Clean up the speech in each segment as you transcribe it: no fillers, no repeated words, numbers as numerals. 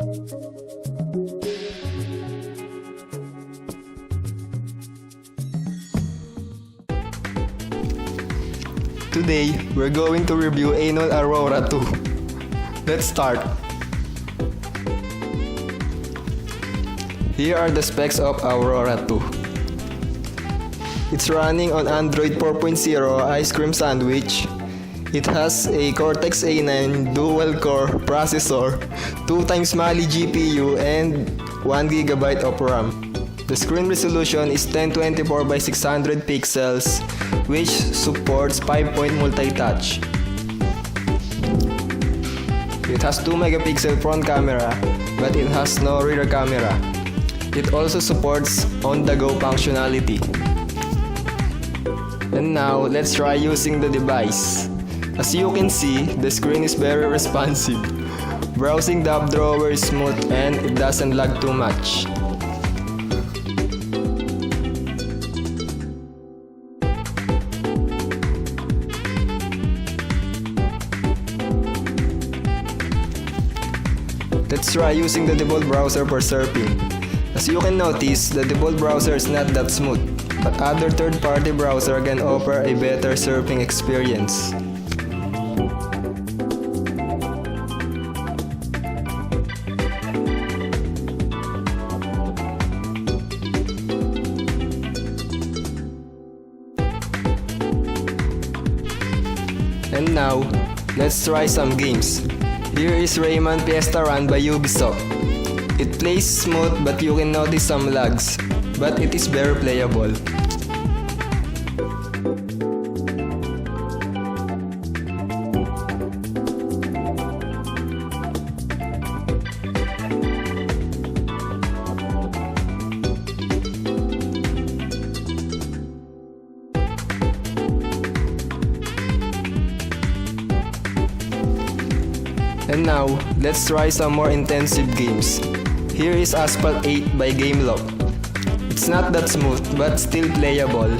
Today, we're going to review Anol Aurora 2. Let's start. Here are the specs of Aurora 2. It's running on Android 4.0 Ice Cream Sandwich. It has a Cortex A9 dual-core processor, 2x Mali GPU, and 1GB of RAM. The screen resolution is 1024 by 600 pixels, which supports 5-point multi-touch. It has 2-megapixel front camera, but it has no rear camera. It also supports on-the-go functionality. And now, let's try using the device. As you can see, the screen is very responsive. Browsing the app drawer is smooth and it doesn't lag too much. Let's try using the default browser for surfing. As you can notice, the default browser is not that smooth, but other third-party browser can offer a better surfing experience. And now, let's try some games. Here is Rayman Fiesta Run by Ubisoft. It plays smooth but you can notice some lags, but it is very playable. And now, let's try some more intensive games. Here is Asphalt 8 by Gameloft. It's not that smooth, but still playable.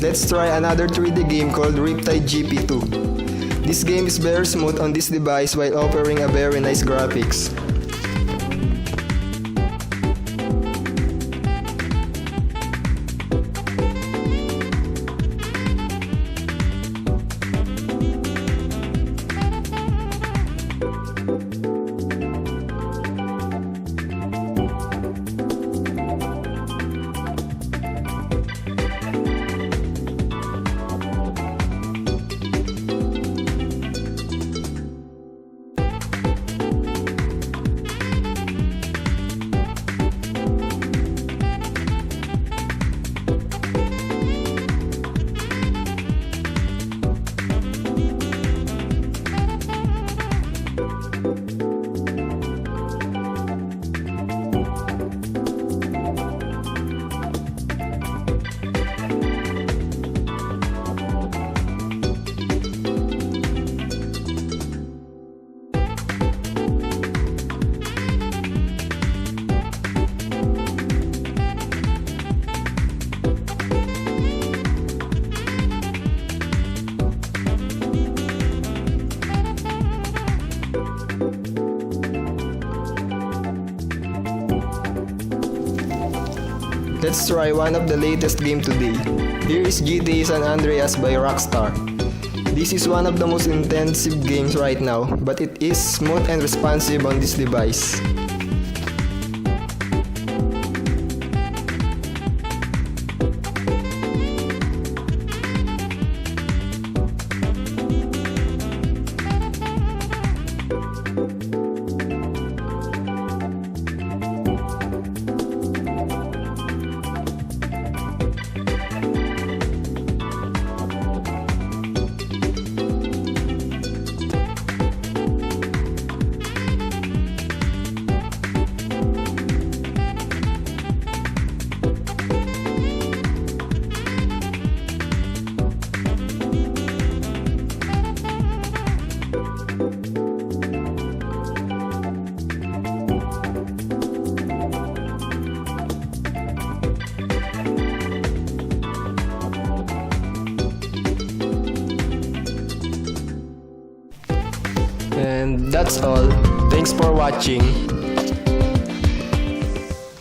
Let's try another 3D game called Riptide GP2. This game is very smooth on this device while offering a very nice graphics. Let's try one of the latest game today. Here is GTA San Andreas by Rockstar. This is one of the most intensive games right now, but it is smooth and responsive on this device. And that's all. Thanks for watching.